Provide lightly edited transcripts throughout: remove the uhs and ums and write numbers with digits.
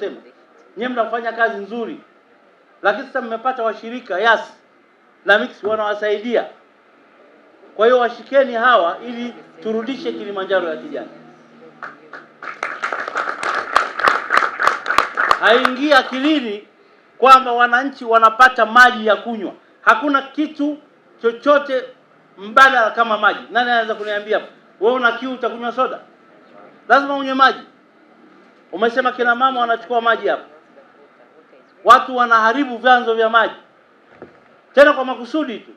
Sema nyinyi mnafanya kazi nzuri, lakini sasa mmepata washirika Yas na Mix wanawasaidia. Kwa hiyo washikeni hawa ili turudishe Kilimanjaro ya kijani. Haingii akilini kwamba wananchi wanapata maji ya kunywa. Hakuna kitu chochote mbadala kama maji. Nani anaweza kuniambia wewe una kiu utakunywa soda? Lazima unywe maji. Umesema kina mama wanachukua maji hapa. Watu wanaharibu vyanzo vya maji tena kwa makusudi tu.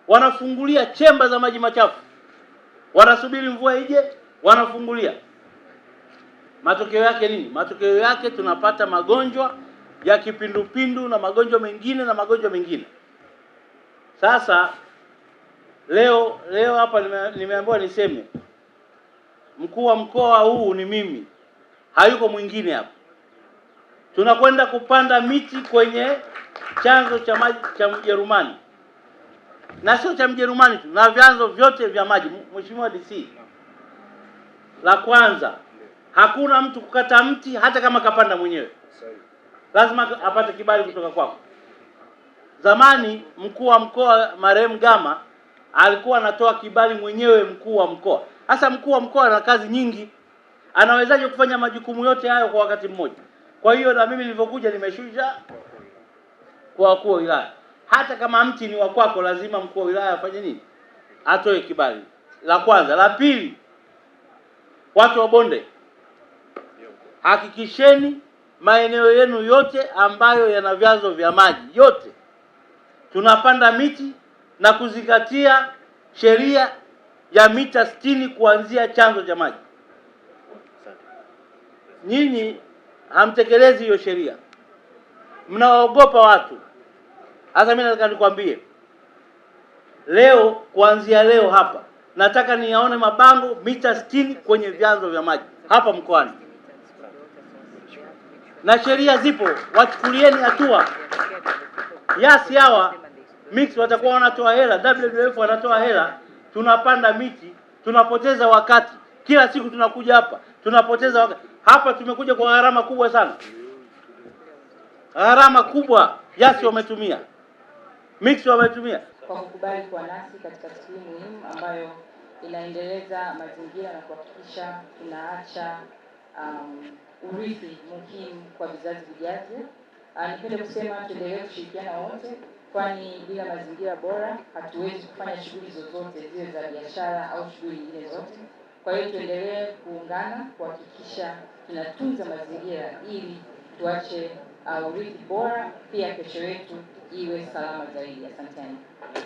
Wanafungulia chemba za maji machafu, wanasubiri mvua ije, wanafungulia. Matokeo yake nini? Matokeo yake tunapata magonjwa ya kipindupindu na magonjwa mengine. Sasa leo hapa nimeambiwa niseme mkuu wa mkoa huu ni mimi, hayuko mwingine hapa. Tunakwenda kupanda miti kwenye chanzo cha maji cha Mjerumani, na sio cha Mjerumani tu, na vyanzo vyote vya maji. Mheshimiwa DC, la kwanza, hakuna mtu kukata mti hata kama kapanda mwenyewe, lazima apate kibali kutoka kwako. Zamani mkuu wa mkoa marehemu Gama alikuwa anatoa kibali mwenyewe mkuu wa mkoa. Sasa mkuu wa mkoa ana kazi nyingi, anawezaje kufanya majukumu yote hayo kwa wakati mmoja? Kwa hiyo na mimi nilipokuja nimeshusha kwa wakuu wa wilaya. Hata kama mti ni wa kwako, lazima mkuu wa wilaya afanye nini? Atoe kibali. La kwanza. La pili, watu wa bonde, hakikisheni maeneo yenu yote ambayo yana vyanzo vya maji yote tunapanda miti na kuzingatia sheria ya mita 60 kuanzia chanzo cha maji. Nyinyi hamtekelezi hiyo sheria, mnaogopa watu. Sasa mimi nataka nikwambie leo, kuanzia leo hapa nataka niyaone mabango mita 60 kwenye vyanzo vya maji hapa mkoani, na sheria zipo, wachukulieni hatua. Yasi hawa Mix watakuwa wanatoa hela, WWF wanatoa hela, tunapanda miti, tunapoteza wakati. Kila siku tunakuja hapa, tunapoteza wakati. Hapa tumekuja kwa gharama kubwa sana. Gharama kubwa Yasi wametumia, Mix wametumia. Kwa kukubali kuwa nasi katika siku muhimu ambayo inaendeleza mazingira na kuhakikisha tunaacha urithi muhimu kwa vizazi vijavyo. Nipende kusema tuendelee kushirikiana wote, kwani bila mazingira bora hatuwezi kufanya shughuli zozote zile za biashara au shughuli nyingine zote. Kwa hiyo tuendelee kuungana kuhakikisha tunatunza mazingira ili tuache urithi bora, pia kesho yetu iwe salama zaidi. Asanteni.